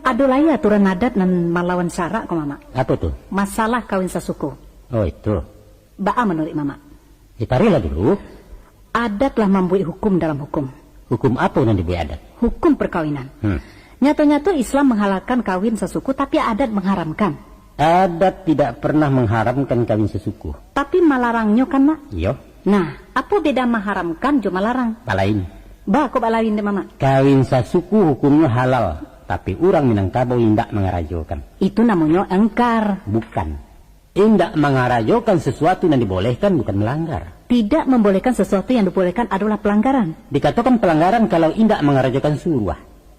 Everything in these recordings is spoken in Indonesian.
Adulai aturan adat dan malawan syarak kok mama. Apa tuh? Masalah kawin sesuku. Oh itu. Baa menurut mama. Ditarilah dulu. Adat lah membuat hukum dalam hukum. Hukum apa yang dibuat adat? Hukum perkawinan. Nyata-nyata Islam menghalalkan kawin sesuku, tapi adat mengharamkan. Adat tidak pernah mengharamkan kawin sesuku. Tapi malarangnya kan mak? Iya. Nah, apa beda mengharamkan jo malarang? Balain. Bah, kok balain deh mama? Kawin sesuku hukumnya halal, tapi orang Minangkabau tidak mengarajokan. Itu namanya engkar. Bukan. Tidak mengarajokan sesuatu yang dibolehkan bukan melanggar. Tidak membolehkan sesuatu yang dibolehkan adalah pelanggaran. Dikatakan pelanggaran kalau tidak mengarajokan suruh.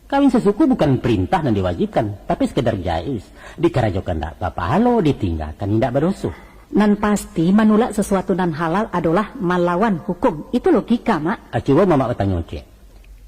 Kawin sesuku bukan perintah dan diwajibkan, tapi sekedar jais. Dikarajokan tidak apa-apa, halo ditinggalkan tidak berdosa. Nan pasti menolak sesuatu dan halal adalah melawan hukum. Itu logika, mak. Coba mama bertanya, cek.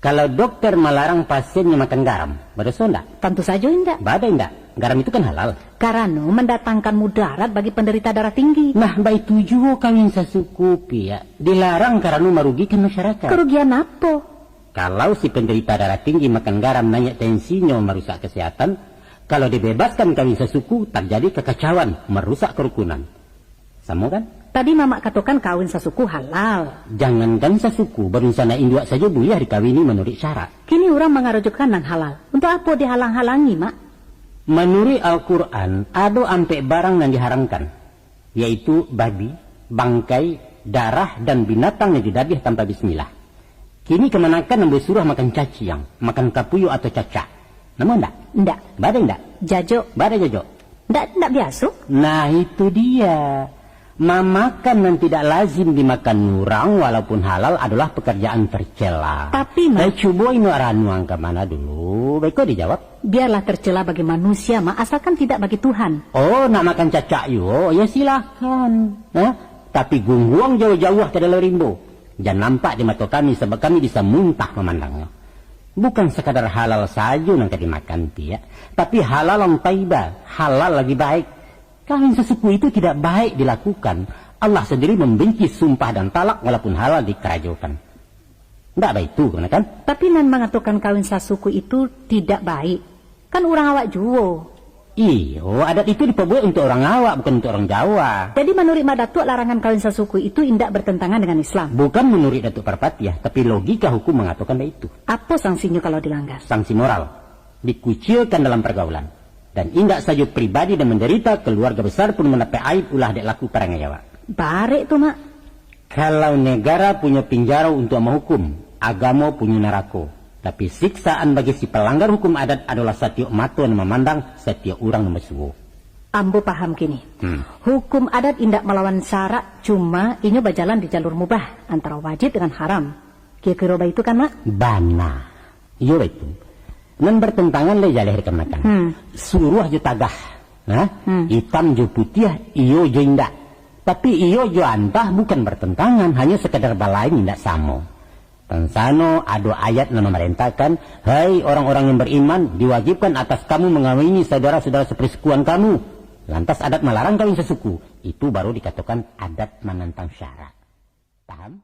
Kalau dokter melarang pasiennya makan garam, berdosa enggak? Tentu saja enggak. Badai enggak? Garam itu kan halal. Karena mendatangkan mudarat bagi penderita darah tinggi. Nah, baik tujuh kawin sesuku, ya. Dilarang karena merugikan masyarakat. Kerugian apa? Kalau si penderita darah tinggi makan garam naik tensinya merusak kesehatan, kalau dibebaskan kawin sesuku terjadi kekacauan, merusak kerukunan. Sama kan? Tadi mama katakan kawin sesuku halal. Jangankan sesuku, baru sana induk saja boleh dikawini menurut syarat. Kini orang mengarujukan dan halal. Untuk apa dihalang-halangi, mak? Menurut Al-Quran, ada ampe barang yang diharamkan. Yaitu babi, bangkai, darah, dan binatang yang didabih tanpa bismillah. Kini kemanakan yang bersurah makan caciang, makan kapuyo atau cacak. Nama enggak? Enggak. Badai enggak? Jajo. Badai jajo. Enggak biasa. Nah itu dia. Memakan yang tidak lazim dimakan orang walaupun halal adalah pekerjaan tercela. Tapi mak, coba ini ranuang ke mana dulu? Baik kok dijawab. Biarlah tercela bagi manusia, mak, asalkan tidak bagi Tuhan. Oh, nak makan cacak yo, ya silakan. Tapi gungguang jauh-jauh ke dalam rimbo. Jangan nampak di mata kami sebab kami bisa muntah memandangnya. Bukan sekadar halal saja yang dimakan ya, tapi halal yang taibah, halal lagi baik. Kawin sesuku itu tidak baik dilakukan. Allah sendiri membenci sumpah dan talak walaupun halal dikerajokan. Tidak baik itu kan? Tapi nan mengatakan kawin sesuku itu tidak baik. Kan orang awak Jawa. Iyo, adat itu diperbuat untuk orang awak bukan untuk orang Jawa. Jadi menurut Mak Datuk larangan kawin sesuku itu tidak bertentangan dengan Islam. Bukan menurut Datuk Parpatiah, tapi logika hukum mengatakan itu. Apa sanksinya kalau dilanggar? Sanksi moral. Dikucilkan dalam pergaulan. Dan indak saja pribadi dan menderita, keluarga besar pun mendapat aib ulah dek laku para ngayawa. Barek tuh mak. Kalau negara punya penjara untuk menghukum, agama punya neraka. Tapi siksaan bagi si pelanggar hukum adat adalah setiap mata yang memandang, setiap orang yang bersuhu. Ambo paham kini. Hukum adat indak melawan syarak, cuma ini berjalan di jalur mubah antara wajib dengan haram. Kira-kira itu kan mak? Bana. Iya itu. Nan bertentangan le jaleh makan. Suruh aja tagah. Hitam jo putih, iyo jo indak. Tapi iyo jo antah bukan bertentangan, hanya sekedar balain indak sama. Tansano ada ayat yang memerintahkan, hai orang-orang yang beriman, diwajibkan atas kamu mengawini saudara-saudara sepersekuan kamu. Lantas adat melarang kawin sesuku. Itu baru dikatakan adat menentang syarak. Paham?